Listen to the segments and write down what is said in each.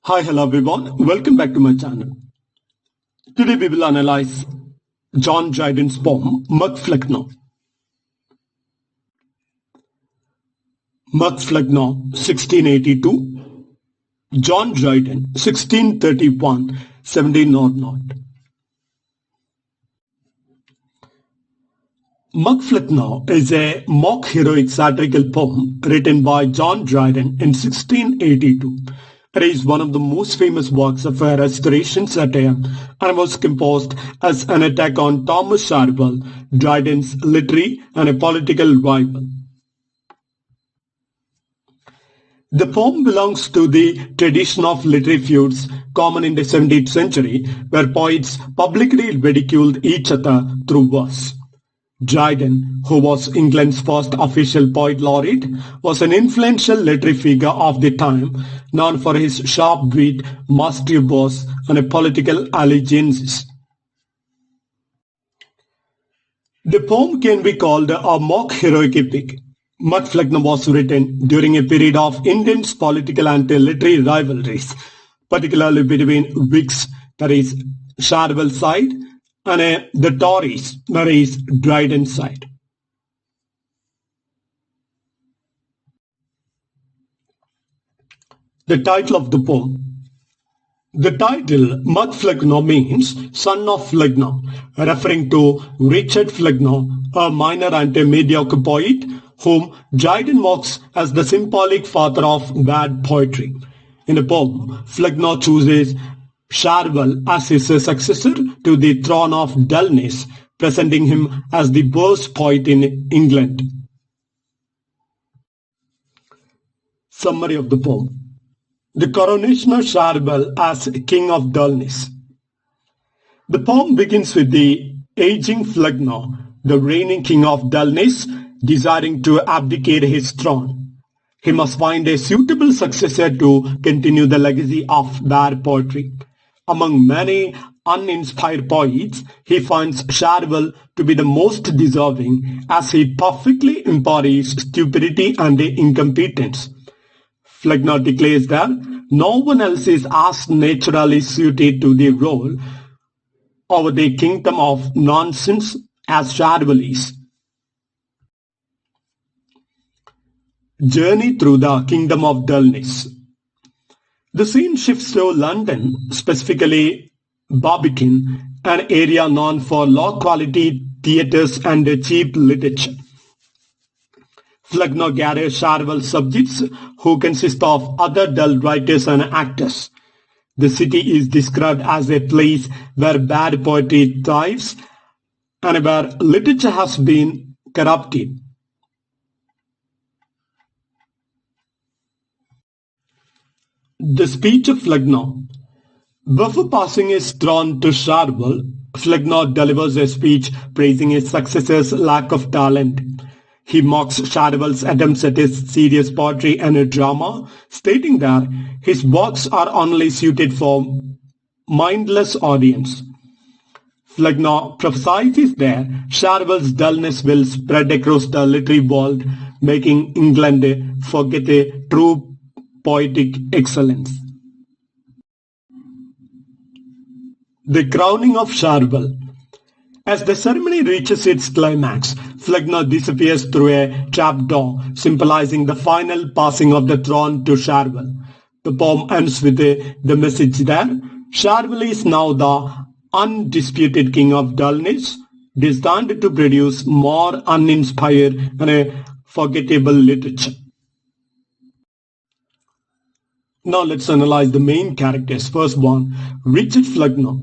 Hi, hello everyone. Welcome back to my channel. Today we will analyze John Dryden's poem Flecknoe. Flecknoe, 1682. John Dryden, 1631, 1700. Flecknoe is a mock heroic satirical poem written by John Dryden in 1682. It is one of the most famous works of a restoration satire and was composed as an attack on Thomas Sharpell, Dryden's literary and political rival. The poem belongs to the tradition of literary feuds common in the 17th century, where poets publicly ridiculed each other through verse. Dryden, who was England's first official poet laureate, was an influential literary figure of the time, known for his sharp wit, mastery of verse, and political allegiances. The poem can be called a mock heroic epic. Flecknoe was written during a period of intense political and literary rivalries, particularly between Whigs, that is, Sharpell's side, and the Tories, that is, Dryden's side. The title of the poem. The title Flecknoe means son of Flecknoe, referring to Richard Flecknoe, a minor and a mediocre poet whom Dryden mocks as the symbolic father of bad poetry. In the poem, Flecknoe chooses Sharpell as his successor to the throne of dullness, presenting him as the worst poet in England. Summary of the poem. The coronation of Sharpell as king of dullness. The poem begins with the aging Flecknoe, the reigning king of dullness, desiring to abdicate his throne. He must find a suitable successor to continue the legacy of bad poetry. Among many uninspired poets, he finds Sharpell to be the most deserving, as he perfectly embodies stupidity and incompetence. Flecknoe declares that no one else is as naturally suited to the role over the kingdom of nonsense as Sharpell is. Journey through the kingdom of dullness. The scene shifts to London, specifically Barbican, an area known for low-quality theatres and cheap literature. Flecknoe gathers Sharpell's subjects, who consist of other dull writers and actors. The city is described as a place where bad poetry thrives and where literature has been corrupted. The speech of Flecknoe. Before passing his throne to Sharpell, Flecknoe delivers a speech praising his successor's lack of talent. He mocks Sharpell's attempts at his serious poetry and drama, stating that his works are only suited for mindless audience. Flecknoe prophesies that Sharpell's dullness will spread across the literary world, making England forget a true poetic excellence. The crowning of Sharpell. As the ceremony reaches its climax, Flecknoe disappears through a trapdoor, symbolizing the final passing of the throne to Sharpell. The poem ends with the message that Sharpell is now the undisputed king of dullness, destined to produce more uninspired and forgettable literature. Now let's analyze the main characters. First one, Richard Flecknoe,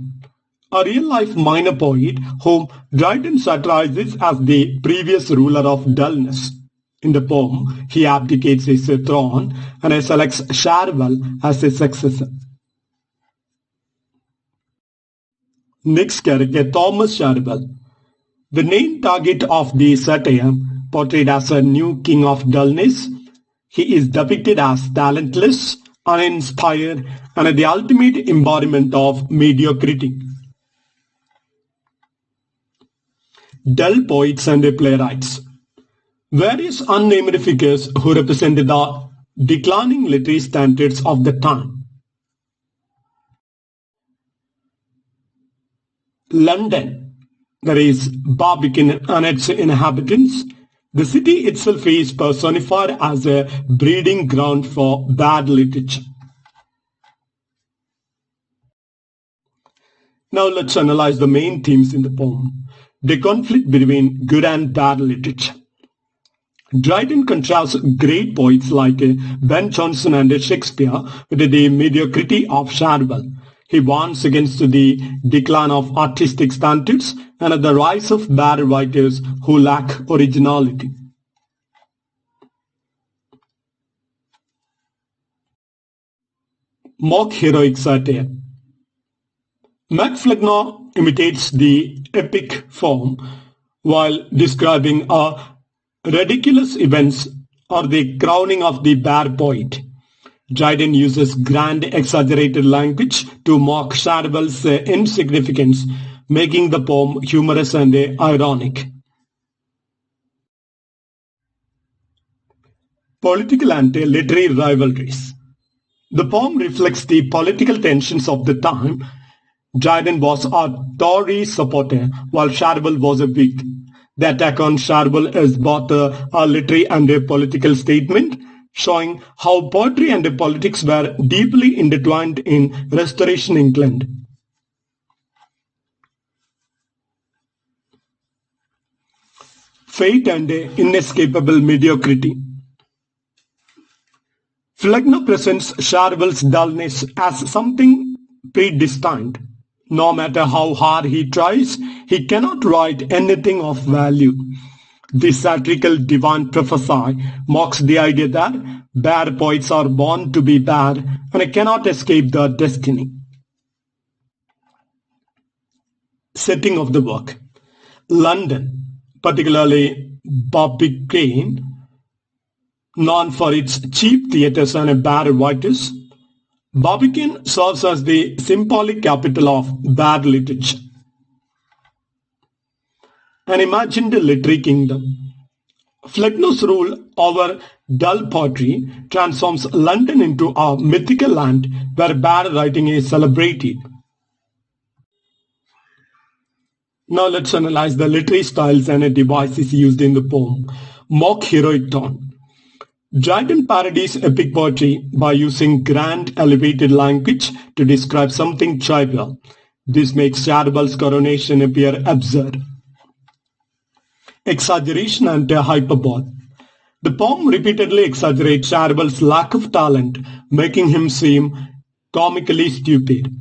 a real-life minor poet whom Dryden satirizes as the previous ruler of dullness. In the poem, he abdicates his throne and selects Sharpell as his successor. Next character, Thomas Sharpell, the main target of the satire, portrayed as a new king of dullness. He is depicted as talentless, uninspired, and the ultimate embodiment of mediocrity. Dull poets and playwrights. Various unnamed figures who represented the declining literary standards of the time. London, there is Barbican and its inhabitants. The city itself is personified as a breeding ground for bad literature. Now let's analyze the main themes in the poem. The conflict between good and bad literature. Dryden contrasts great poets like Ben Jonson and Shakespeare with the mediocrity of Shadwell. He warns against the decline of artistic standards and the rise of bad writers who lack originality. Mock heroic satire. Flecknoe imitates the epic form while describing ridiculous events or the crowning of the bad poet. Dryden uses grand exaggerated language to mock Shadwell's insignificance, making the poem humorous and ironic. Political and literary rivalries. The poem reflects the political tensions of the time. Dryden was a Tory supporter while Shadwell was a Whig. The attack on Shadwell is both a literary and a political statement, showing how poetry and politics were deeply intertwined in Restoration England. Fate and inescapable mediocrity. Flecknoe presents Shadwell's dullness as something predestined. No matter how hard he tries, he cannot write anything of value. This satirical divine prophecy mocks the idea that bad poets are born to be bad and cannot escape their destiny. Setting of the work. London, particularly Barbican, known for its cheap theatres and bad writers, Barbican serves as the symbolic capital of bad literature. An imagined literary kingdom. Flecknoe's rule over dull poetry transforms London into a mythical land where bad writing is celebrated. Now let's analyze the literary styles and devices used in the poem. Mock heroic tone. Dryden parodies epic poetry by using grand elevated language to describe something trivial. This makes Shadwell's coronation appear absurd. Exaggeration and hyperbole. The poem repeatedly exaggerates Shadwell's lack of talent, making him seem comically stupid.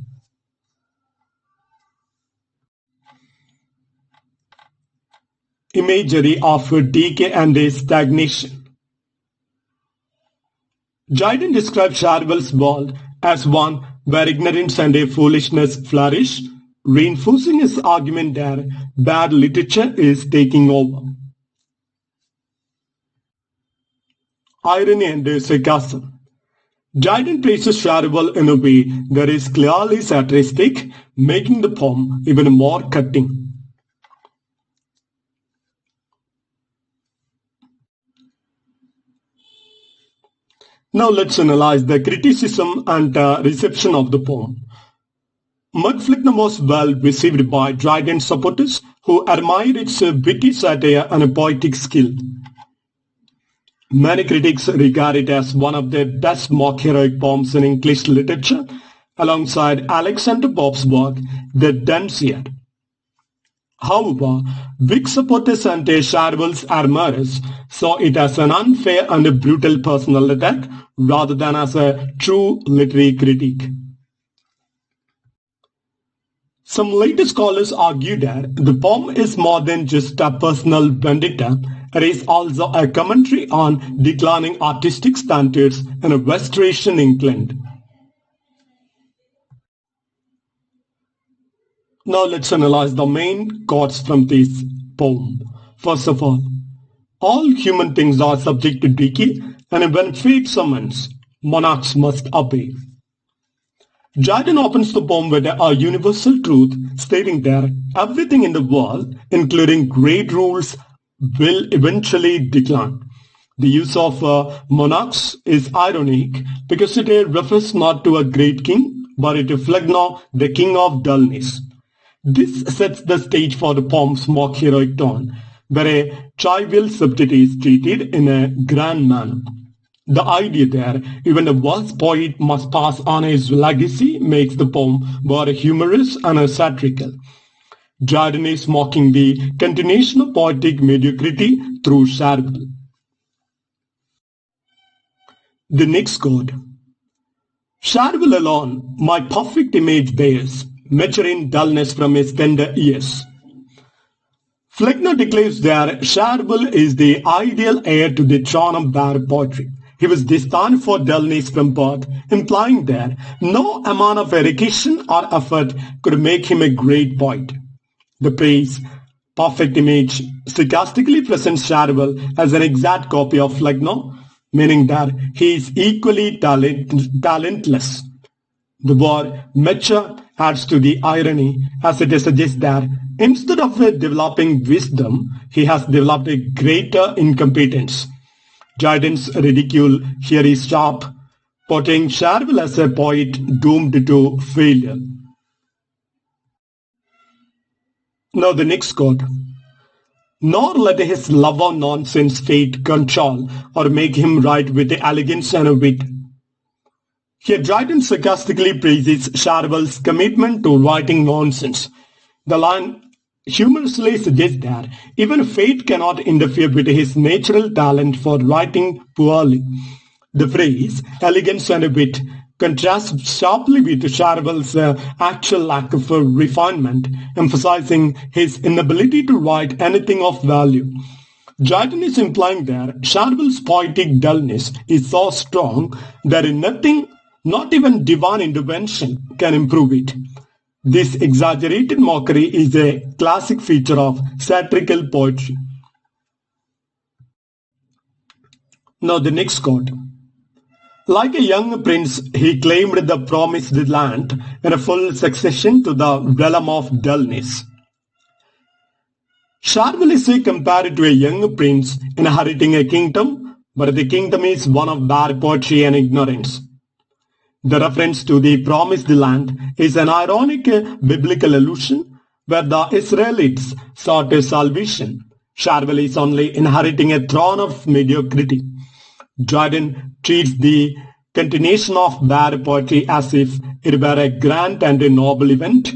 Imagery of decay and stagnation. Dryden describes Shadwell's world as one where ignorance and foolishness flourish, reinforcing his argument that bad literature is taking over. Irony and sarcasm. Dryden praises Shadwell in a way that is clearly satiristic, making the poem even more cutting. Now let's analyze the criticism and reception of the poem. Flecknoe was well received by Dryden's supporters who admired its witty satire and poetic skill. Many critics regard it as one of the best mock heroic poems in English literature, alongside Alexander Pope's work, The Dunciad. However, Whig supporters and Shadwell's admirers saw it as an unfair and brutal personal attack rather than as a true literary critique. Some later scholars argue that the poem is more than just a personal vendetta. It is also a commentary on declining artistic standards in Restoration England. Now let's analyze the main quotes from this poem. First of all human things are subject to decay, and when fate summons, monarchs must obey. Dryden opens the poem with a universal truth, stating that everything in the world, including great rules, will eventually decline. The use of monarchs is ironic because it refers not to a great king, but to Flecknoe, the king of dullness. This sets the stage for the poem's mock heroic tone, where a trivial subject is treated in a grand manner. The idea there, even the worst poet must pass on his legacy, makes the poem both humorous and satirical. Dryden is mocking the continuation of poetic mediocrity through Cherwell. The next quote. Cherwell alone my perfect image bears, maturing dullness from his tender years. Flecknoe declares that Cherwell is the ideal heir to the throne of bard poetry. He was destined for dullness from birth, implying that no amount of education or effort could make him a great poet. The phrase perfect image sarcastically presents Cherwell as an exact copy of Flecknoe, meaning that he is equally talentless. The word mature adds to the irony, as it suggests that instead of developing wisdom, he has developed a greater incompetence. Dryden's ridicule here is sharp, portraying Cherwell as a poet doomed to failure. Now the next quote. Nor let his love of nonsense fate control or make him write with elegance and wit. Here Dryden sarcastically praises Cherwell's commitment to writing nonsense. The line humorously suggests that even fate cannot interfere with his natural talent for writing poorly. The phrase elegance and wit contrasts sharply with Cherwell's actual lack of refinement, emphasizing his inability to write anything of value. Dryden is implying that Cherwell's poetic dullness is so strong that nothing, not even divine intervention, can improve it. This exaggerated mockery is a classic feature of satirical poetry. Now the next quote. Like a young prince, he claimed the promised land in a full succession to the realm of dullness. Cherwell is compared to a young prince inheriting a kingdom, but the kingdom is one of bad poetry and ignorance. The reference to the promised land is an ironic biblical allusion where the Israelites sought salvation. Cherwell is only inheriting a throne of mediocrity. Dryden treats the continuation of bad poetry as if it were a grand and a noble event,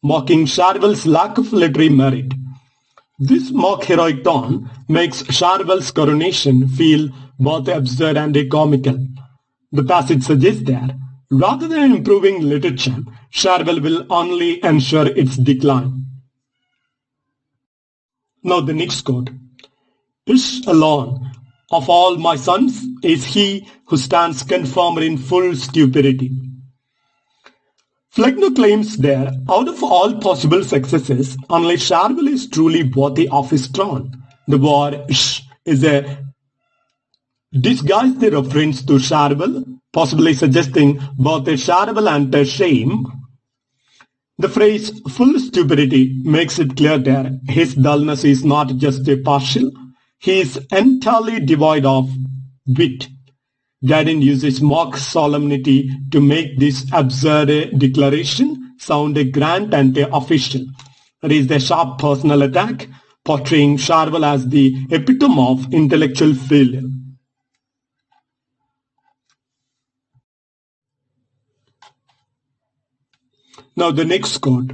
mocking Cherwell's lack of literary merit. This mock heroic tone makes Cherwell's coronation feel both absurd and comical. The passage suggests that, rather than improving literature, Cherwell will only ensure its decline. Now the next quote. Ish alone of all my sons is he who stands confirmed in full stupidity. Flecknoe claims that out of all possible successes, only Cherwell is truly worthy of his throne. The word ish is a disguised reference to Cherwell, possibly suggesting both a Cherwell and a shame. The phrase full stupidity makes it clear that his dullness is not just a partial, he is entirely devoid of wit. Dryden uses mock solemnity to make this absurd declaration sound grand and official. It is a sharp personal attack, portraying Cherwell as the epitome of intellectual failure. Now the next quote.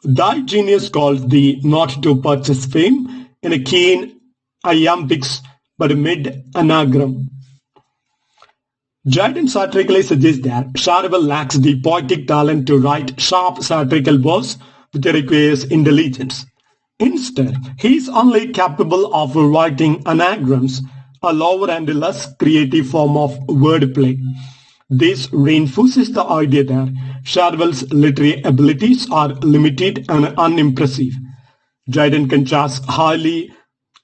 Thy genius calls thee not to purchase fame in a keen iambics, but amid anagram. Dryden satirically suggests that Cherwell lacks the poetic talent to write sharp satirical verse which requires intelligence. Instead, he is only capable of writing anagrams, a lower and less creative form of wordplay. This reinforces the idea that Cherwell's literary abilities are limited and unimpressive. Dryden contrasts highly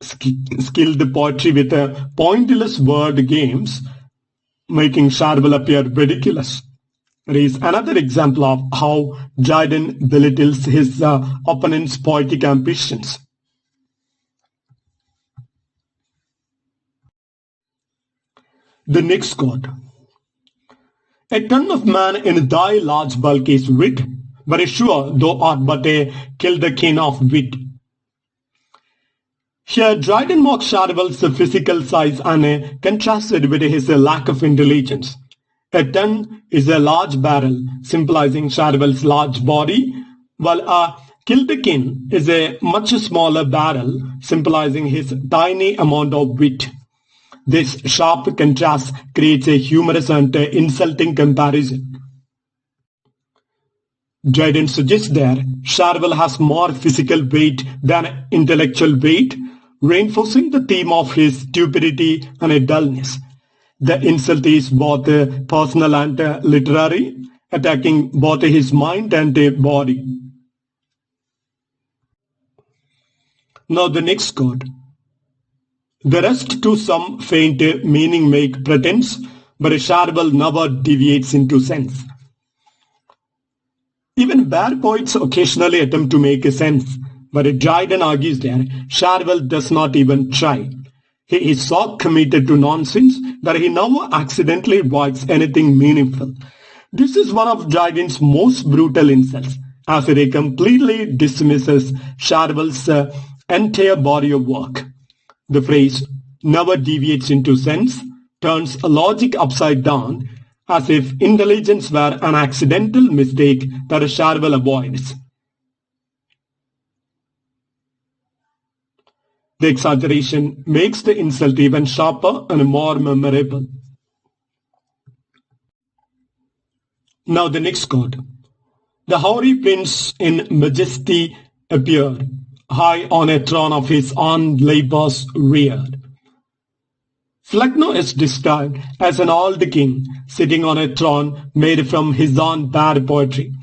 skilled poetry with pointless word games, making Cherwell appear ridiculous. It is another example of how Dryden belittles his opponent's poetic ambitions. The next quote. A ton of man in thy large bulk is writ, very sure thou art but a kilderkin of wit. Here Dryden mocks Charleval's physical size and contrasted with his lack of intelligence. A tun is a large barrel, symbolizing Charleval's large body, while a kilderkin is a much smaller barrel, symbolizing his tiny amount of wit. This sharp contrast creates a humorous and insulting comparison. Dryden suggests that Charleval has more physical weight than intellectual weight, reinforcing the theme of his stupidity and dullness. The insult is both personal and literary, attacking both his mind and body. Now the next quote. The rest to some faint meaning make pretense, but Charleval never deviates into sense. Even bad poets occasionally attempt to make a sense, but Dryden argues that Charleval does not even try. He is so committed to nonsense that he never accidentally writes anything meaningful. This is one of Dryden's most brutal insults, as he completely dismisses Charleval's entire body of work. The phrase never deviates into sense turns logic upside down, as if intelligence were an accidental mistake that Charleval avoids. The exaggeration makes the insult even sharper and more memorable. Now the next quote. The hoary prince in majesty appeared, high on a throne of his own labours reared. Flecknoe is described as an old king sitting on a throne made from his own bad poetry.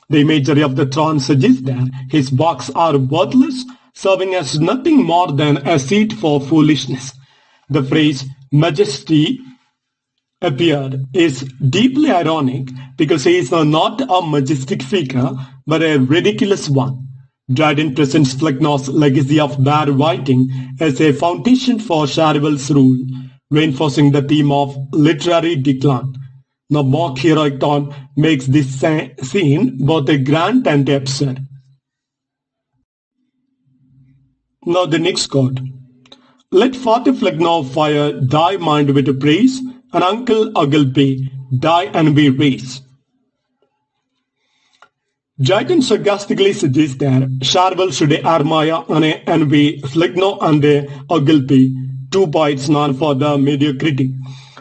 The imagery of the throne suggests that his works are worthless, serving as nothing more than a seat for foolishness. The phrase majesty appeared is deeply ironic because he is not a majestic figure but a ridiculous one. Dryden presents Flecknoe's legacy of bad writing as a foundation for Charleval's rule, reinforcing the theme of literary decline. The mock heroic tone makes this scene both grand and absurd. Now the next quote. Let Father Flecknoe fire thy mind with praise, and Uncle Ogleby die and be raised. Dryden sarcastically suggests that Charleval should admire and envy Flecknoe and Ogleby, two poets known for their mediocrity.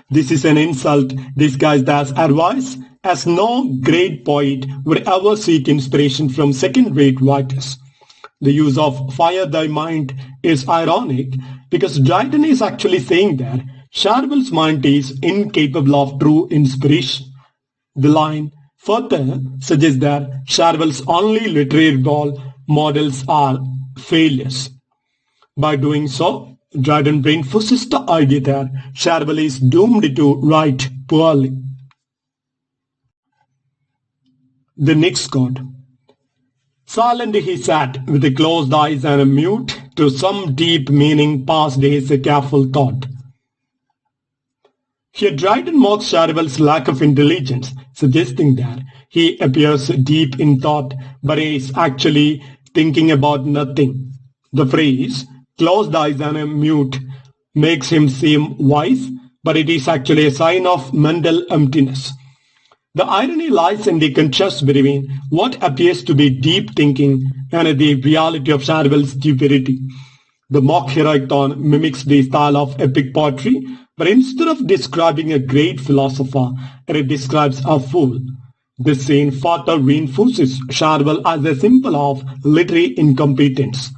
This is an insult disguised as advice, as no great poet would ever seek inspiration from second-rate writers. The use of fire thy mind is ironic because Dryden is actually saying that Charleval's mind is incapable of true inspiration. The line further suggests that Charleval's only literary role models are failures. By doing so, Dryden reinforces the idea that Charleval is doomed to write poorly. The next quote. Silent he sat, with closed eyes and mute, to some deep meaning passed his careful thought. Here Dryden mocks Charleval's lack of intelligence, suggesting that he appears deep in thought, but he is actually thinking about nothing. The phrase, closed eyes and mute, makes him seem wise, but it is actually a sign of mental emptiness. The irony lies in the contrast between what appears to be deep thinking and the reality of Charleval's stupidity. The mock heroic tone mimics the style of epic poetry, but instead of describing a great philosopher, it describes a fool. This scene further reinforces Charleval as a symbol of literary incompetence.